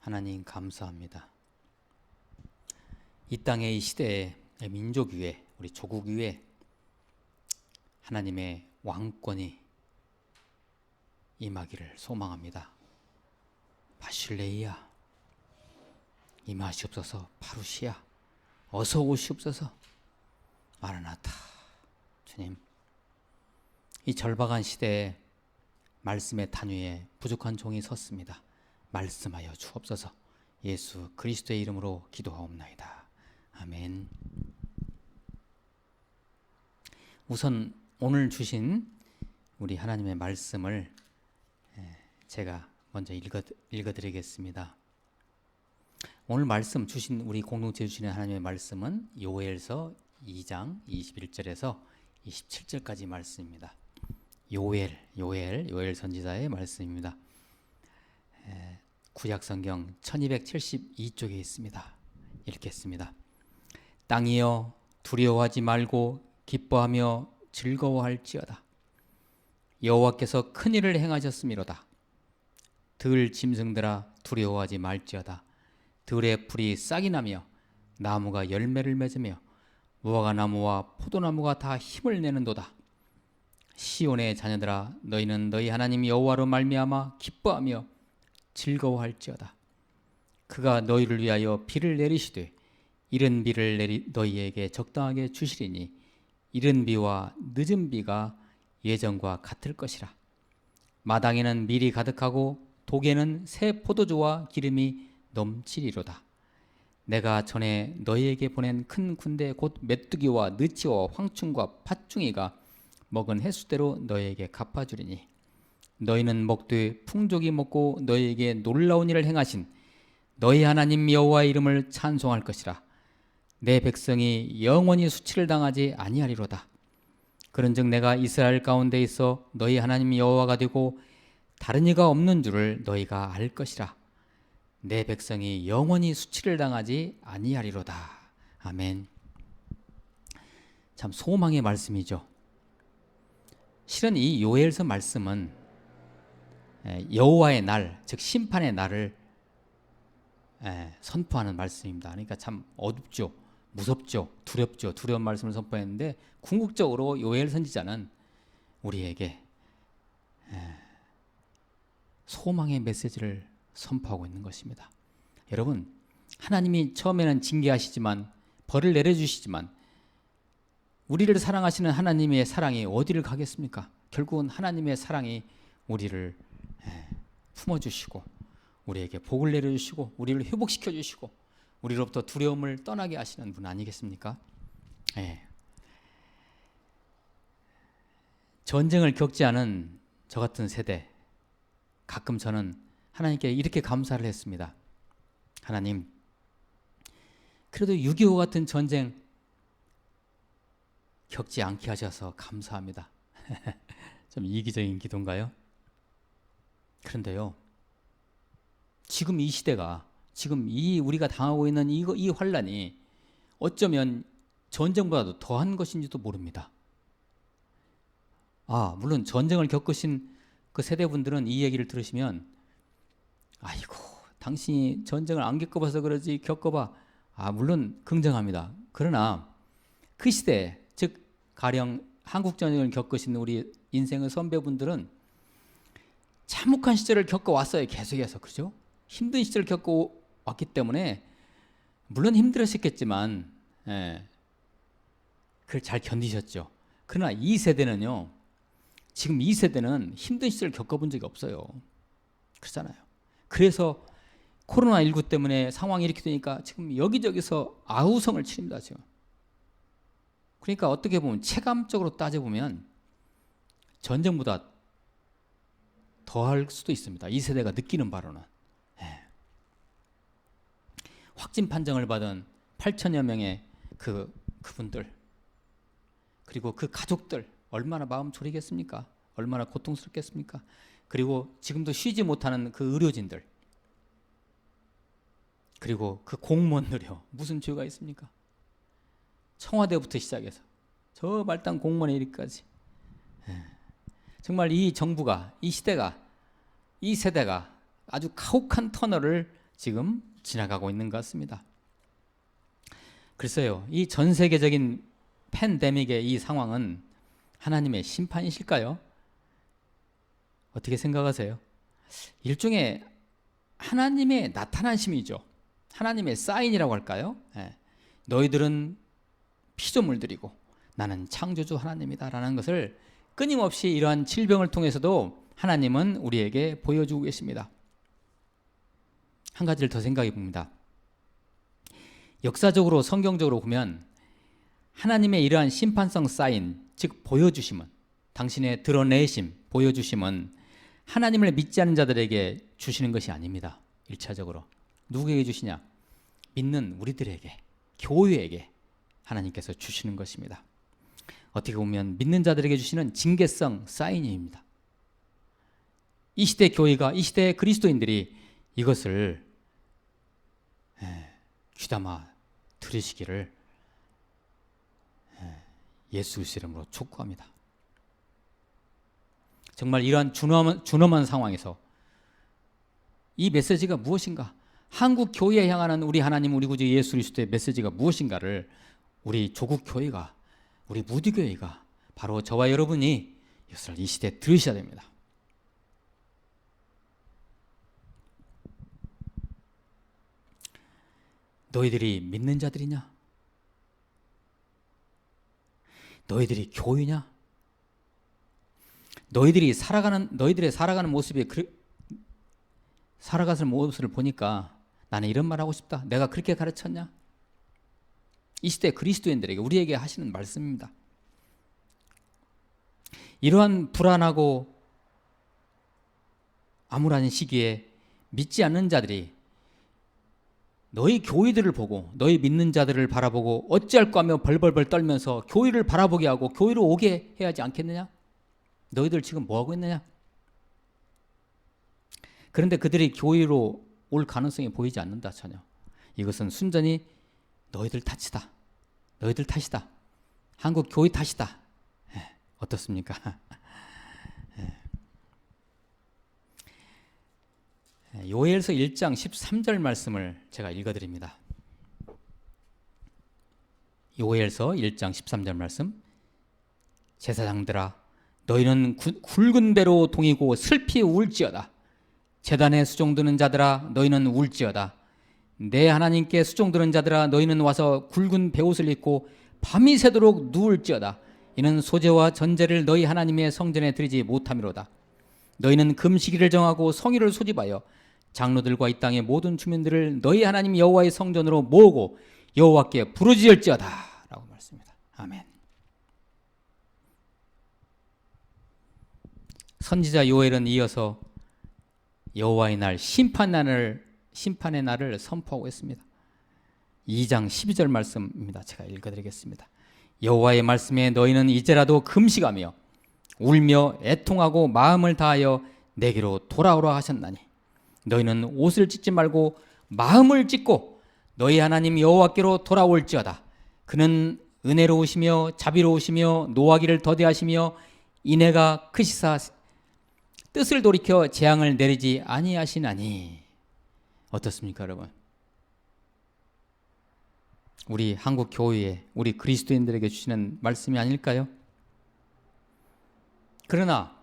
하나님 감사합니다. 이 땅의 이 시대에 민족 위에 우리 조국 위에 하나님의 왕권이 임하기를 소망합니다. 바실레이야 임하시옵소서. 파루시야 어서 오시옵소서. 마라나타. 주님, 이 절박한 시대에 말씀의 단위에 부족한 종이 섰습니다. 말씀하여 주옵소서. 예수 그리스도의 이름으로 기도하옵나이다. 아멘. 우선 오늘 주신 우리 하나님의 말씀을 제가 먼저 읽어드리겠습니다. 오늘 말씀 주신 우리 공동체 주시는 하나님의 말씀은 요엘서 2장 21절에서 27절까지 말씀입니다. 요엘 선지자의 말씀입니다. 구약성경 1272쪽에 있습니다. 읽겠습니다. 땅이여 두려워하지 말고 기뻐하며 즐거워할지어다. 여호와께서 큰 일을 행하셨음이로다. 들 짐승들아 두려워하지 말지어다. 들의 풀이 싹이 나며 나무가 열매를 맺으며 무화과나무와 포도나무가 다 힘을 내는도다. 시온의 자녀들아 너희는 너희 하나님 여호와로 말미암아 기뻐하며 즐거워할지어다. 그가 너희를 위하여 비를 내리시되 이른 비를 너희에게 적당하게 주시리니 이른 비와 늦은 비가 예전과 같을 것이라. 마당에는 밀이 가득하고 독에는 새 포도주와 기름이 넘치리로다. 내가 전에 너희에게 보낸 큰 군대 곧 메뚜기와 느치와 황충과 팥중이가 먹은 횟수대로 너희에게 갚아주리니 너희는 먹되 풍족이 먹고 너희에게 놀라운 일을 행하신 너희 하나님 여호와의 이름을 찬송할 것이라. 내 백성이 영원히 수치를 당하지 아니하리로다. 그런즉 내가 이스라엘 가운데 있어 너희 하나님 여호와가 되고 다른 이가 없는 줄을 너희가 알 것이라. 내 백성이 영원히 수치를 당하지 아니하리로다. 아멘. 참 소망의 말씀이죠. 실은 이 요엘서 말씀은 여호와의 날, 즉 심판의 날을 선포하는 말씀입니다. 그러니까 참 어둡죠, 무섭죠, 두렵죠. 두려운 말씀을 선포했는데 궁극적으로 요엘 선지자는 우리에게 소망의 메시지를 선포하고 있는 것입니다. 여러분, 하나님이 처음에는 징계하시지만 벌을 내려주시지만 우리를 사랑하시는 하나님의 사랑이 어디를 가겠습니까? 결국은 하나님의 사랑이 우리를 품어주시고 우리에게 복을 내려주시고 우리를 회복시켜주시고 우리로부터 두려움을 떠나게 하시는 분 아니겠습니까? 전쟁을 겪지 않은 저 같은 세대, 가끔 저는 하나님께 이렇게 감사를 했습니다. 하나님, 그래도 6.25 같은 전쟁 겪지 않게 하셔서 감사합니다. 좀 이기적인 기도인가요? 그런데요, 지금 이 시대가, 지금 우리가 당하고 있는 이 환란이 어쩌면 전쟁보다도 더한 것인지도 모릅니다. 물론 전쟁을 겪으신 그 세대분들은 이 얘기를 들으시면 아이고, 당신이 전쟁을 안 겪어봐서 그러지 겪어봐. 물론 긍정합니다. 그러나 그 시대, 즉 가령 한국 전쟁을 겪으신 우리 인생의 선배분들은 참혹한 시절을 겪어왔어요. 계속해서. 그죠? 힘든 시절을 겪어왔기 때문에 물론 힘들었겠지만 그걸 잘 견디셨죠. 그러나 이 세대는요, 지금 이 세대는 힘든 시절을 겪어본 적이 없어요. 그렇잖아요. 그래서 코로나19 때문에 상황이 이렇게 되니까 지금 여기저기서 아우성을 치릅니다. 지금. 그러니까 어떻게 보면 체감적으로 따져보면 전쟁보다 더할 수도 있습니다. 이 세대가 느끼는 바로는. 확진 판정을 받은 8천여 명의 그분들, 그리고 그 가족들 얼마나 마음 졸이겠습니까? 얼마나 고통스럽겠습니까? 그리고 지금도 쉬지 못하는 그 의료진들, 그리고 그 공무원들이요. 무슨 죄가 있습니까? 청와대부터 시작해서 저 말단 공무원에 이르기까지 정말 이 정부가, 이 시대가, 이 세대가 아주 가혹한 터널을 지금 지나가고 있는 것 같습니다. 글쎄요, 이 전 세계적인 팬데믹의 이 상황은 하나님의 심판이실까요? 어떻게 생각하세요? 일종의 하나님의 나타나심이죠. 하나님의 사인이라고 할까요? 너희들은 피조물들이고 나는 창조주 하나님이다라는 것을 끊임없이 이러한 질병을 통해서도 하나님은 우리에게 보여주고 계십니다. 한 가지를 더 생각해 봅니다. 역사적으로 성경적으로 보면 하나님의 이러한 심판성 사인, 즉 보여주심은, 당신의 드러내심, 보여주심은 하나님을 믿지 않는 자들에게 주시는 것이 아닙니다. 1차적으로 누구에게 주시냐? 믿는 우리들에게, 교회에게 하나님께서 주시는 것입니다. 어떻게 보면 믿는 자들에게 주시는 징계성 사인입니다. 이 시대 교회가, 이 시대 그리스도인들이 이것을 귀담아 들으시기를 예수 그리스도 이름으로 촉구합니다. 정말 이러한 준엄한 상황에서 이 메시지가 무엇인가? 한국 교회에 향하는 우리 하나님, 우리 구주 예수 그리스도의 메시지가 무엇인가를 우리 조국 교회가, 우리 무디 교회가, 바로 저와 여러분이 이것을 이 시대에 들으셔야 됩니다. 너희들이 믿는 자들이냐? 너희들이 교회냐? 너희들의 살아가는 모습이 살아가는 모습을 보니까 나는 이런 말 하고 싶다. 내가 그렇게 가르쳤냐? 이 시대 그리스도인들에게, 우리에게 하시는 말씀입니다. 이러한 불안하고 암울한 시기에 믿지 않는 자들이 너희 교회들을 보고, 너희 믿는 자들을 바라보고 어찌할까 하며 벌벌벌 떨면서 교회를 바라보게 하고 교회로 오게 해야 하지 않겠느냐? 너희들 지금 뭐하고 있느냐? 그런데 그들이 교회로 올 가능성이 보이지 않는다. 전혀. 이것은 순전히 너희들 탓이다. 너희들 탓이다. 한국 교회 탓이다. 어떻습니까? 요엘서 1장 13절 말씀을 제가 읽어드립니다. 요엘서 1장 13절 말씀. 제사장들아, 너희는 굵은 배로 동이고 슬피 울지어다. 제단에 수종드는 자들아, 너희는 울지어다. 내 하나님께 수종드는 자들아, 너희는 와서 굵은 베옷을 입고 밤이 새도록 누울지어다. 이는 소제와 전제를 너희 하나님의 성전에 드리지 못함이로다. 너희는 금식일을 정하고 성일을 소집하여 장로들과 이 땅의 모든 주민들을 너희 하나님 여호와의 성전으로 모으고 여호와께 부르짖을지어다 라고 말씀합니다. 아멘. 선지자 요엘은 이어서 여호와의 날, 심판의 날을 선포하고 있습니다. 2장 12절 말씀입니다. 제가 읽어드리겠습니다. 여호와의 말씀에 너희는 이제라도 금식하며 울며 애통하고 마음을 다하여 내게로 돌아오라 하셨나니 너희는 옷을 찢지 말고 마음을 찢고 너희 하나님 여호와께로 돌아올지어다. 그는 은혜로우시며 자비로우시며 노하기를 더디하시며 인애가 크시사 뜻을 돌이켜 재앙을 내리지 아니하시나니. 어떻습니까, 여러분? 우리 한국 교회에, 우리 그리스도인들에게 주시는 말씀이 아닐까요? 그러나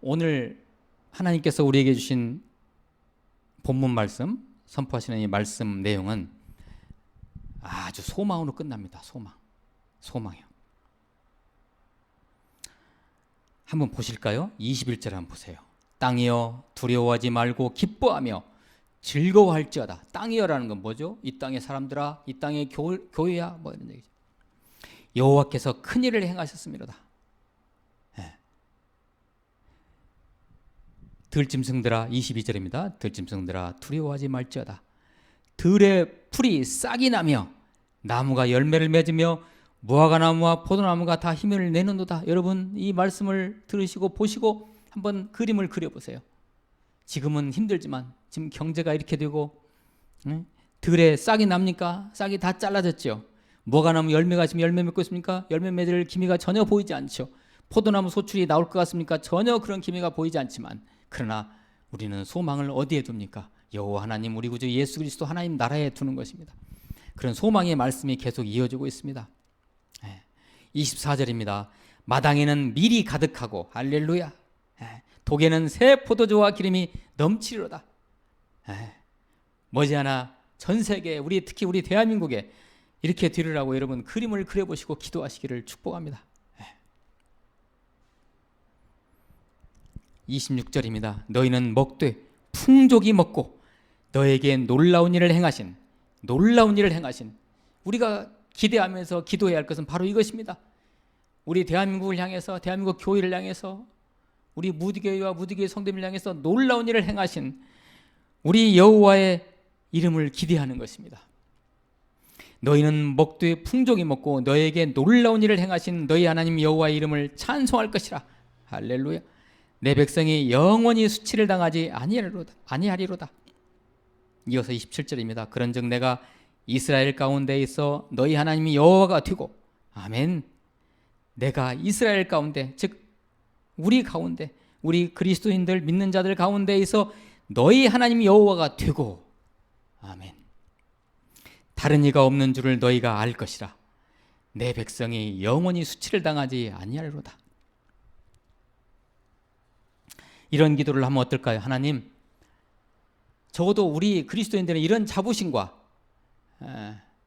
오늘 하나님께서 우리에게 주신 본문 말씀, 선포하시는 이 말씀 내용은 아주 소망으로 끝납니다. 소망이요. 한번 보실까요? 21절 한번 보세요. 땅이여 두려워하지 말고 기뻐하며 즐거워할지어다. 땅이여라는 건 뭐죠? 이 땅의 사람들아, 이 땅의 교회야, 뭐 이런 얘기죠. 여호와께서 큰 일을 행하셨습니다. 들짐승들아, 22절입니다. 들짐승들아 두려워하지 말지어다. 들의 풀이 싹이 나며 나무가 열매를 맺으며 무화과나무와 포도나무가 다 힘을 내는도다. 여러분 이 말씀을 들으시고 보시고 한번 그림을 그려보세요. 지금은 힘들지만 지금 경제가 이렇게 되고 들에 싹이 납니까? 싹이 다 잘라졌죠. 무화과나무 열매가 지금 열매 맺고 있습니까? 열매 맺을 기미가 전혀 보이지 않죠. 포도나무 소출이 나올 것 같습니까? 전혀 그런 기미가 보이지 않지만 그러나 우리는 소망을 어디에 둡니까? 여호와 하나님 우리 구주 예수 그리스도 하나님 나라에 두는 것입니다. 그런 소망의 말씀이 계속 이어지고 있습니다. 24절입니다. 마당에는 밀이 가득하고 할렐루야. 독에는 새 포도주와 기름이 넘치리로다. 머지않아 전 세계 우리 특히 우리 대한민국에 이렇게 되리라고 여러분 그림을 그려보시고 기도하시기를 축복합니다. 26절입니다. 너희는 먹되 풍족이 먹고 너에게 놀라운 일을 행하신 우리가 기대하면서 기도해야 할 것은 바로 이것입니다. 우리 대한민국을 향해서 대한민국 교회를 향해서 우리 무디교회와 무디교회 성도님을 향해서 놀라운 일을 행하신 우리 여호와의 이름을 기대하는 것입니다. 너희는 먹되 풍족이 먹고 너에게 놀라운 일을 행하신 너희 하나님 여호와의 이름을 찬송할 것이라. 할렐루야. 내 백성이 영원히 수치를 당하지 아니하리로다. 이어서 27절입니다. 그런즉 내가 이스라엘 가운데 있어 너희 하나님이 여호와가 되고 아멘. 내가 이스라엘 가운데 즉 우리 가운데 우리 그리스도인들 믿는 자들 가운데 있어 너희 하나님이 여호와가 되고 아멘. 다른 이가 없는 줄을 너희가 알 것이라. 내 백성이 영원히 수치를 당하지 아니하리로다. 이런 기도를 하면 어떨까요? 하나님, 적어도 우리 그리스도인들은 이런 자부심과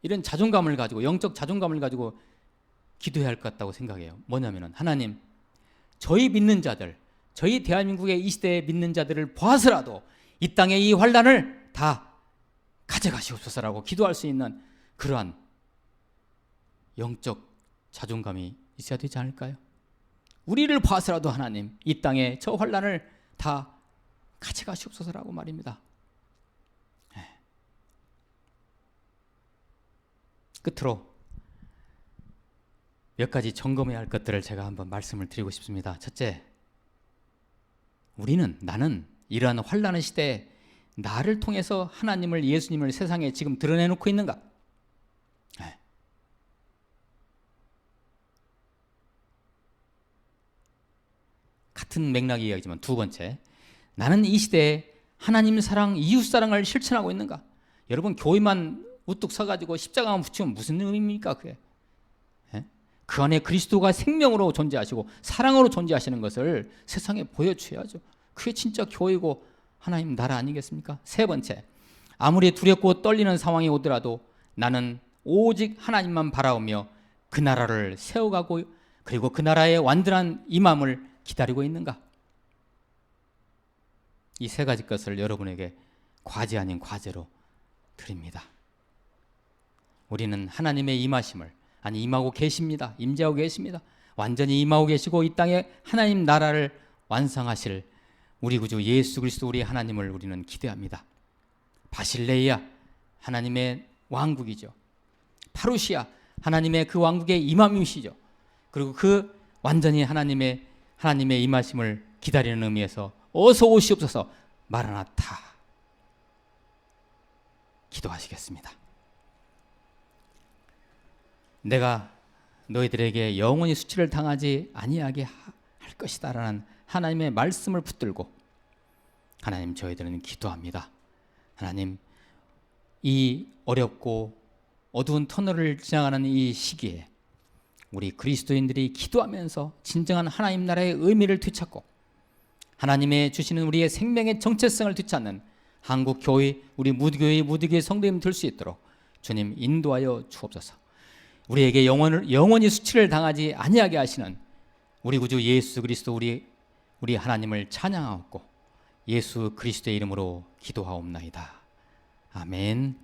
이런 자존감을 가지고 영적 자존감을 가지고 기도해야 할 것 같다고 생각해요. 뭐냐면은 하나님, 저희 믿는 자들, 저희 대한민국의 이 시대에 믿는 자들을 보아서라도 이 땅의 이 환난을 다 가져가시옵소서라고 기도할 수 있는 그러한 영적 자존감이 있어야 되지 않을까요? 우리를 봐서라도 하나님 이 땅에 저 환난을 다 가져가시옵소서라고 말입니다. 끝으로 몇 가지 점검해야 할 것들을 제가 한번 말씀을 드리고 싶습니다. 첫째, 나는 이러한 환난의 시대에 나를 통해서 하나님을 예수님을 세상에 지금 드러내놓고 있는가? 같은 맥락의 이야기지만 두 번째, 나는 이 시대에 하나님 사랑, 이웃 사랑을 실천하고 있는가? 여러분 교회만 우뚝 서가지고 십자가만 붙이면 무슨 의미입니까? 그게 그 안에 그리스도가 생명으로 존재하시고 사랑으로 존재하시는 것을 세상에 보여줘야죠. 그게 진짜 교회고 하나님 나라 아니겠습니까? 세 번째, 아무리 두렵고 떨리는 상황이 오더라도 나는 오직 하나님만 바라보며 그 나라를 세워가고 그리고 그 나라의 완전한 임함을 기다리고 있는가? 이 세 가지 것을 여러분에게 과제 아닌 과제로 드립니다. 우리는 하나님의 임하심을 임하고 계십니다. 임재하고 계십니다. 완전히 임하고 계시고 이 땅에 하나님 나라를 완성하실 우리 구주 예수 그리스도 우리 하나님을 우리는 기대합니다. 바실레이아 하나님의 왕국이죠. 파루시아 하나님의 그 왕국의 임함이시죠. 그리고 그 완전히 하나님의 임하심을 기다리는 의미에서 어서 오시옵소서 마라나타 기도하시겠습니다. 내가 너희들에게 영원히 수치를 당하지 아니하게 할 것이다 라는 하나님의 말씀을 붙들고 하나님 저희들은 기도합니다. 하나님 이 어렵고 어두운 터널을 지나가는 이 시기에 우리 그리스도인들이 기도하면서 진정한 하나님 나라의 의미를 되찾고 하나님의 주시는 우리의 생명의 정체성을 되찾는 한국 교회, 우리 무디교회 성도님 될 수 있도록 주님 인도하여 주옵소서. 우리에게 영원히 수치를 당하지 아니하게 하시는 우리 구주 예수 그리스도 우리 하나님을 찬양하옵고 예수 그리스도의 이름으로 기도하옵나이다. 아멘.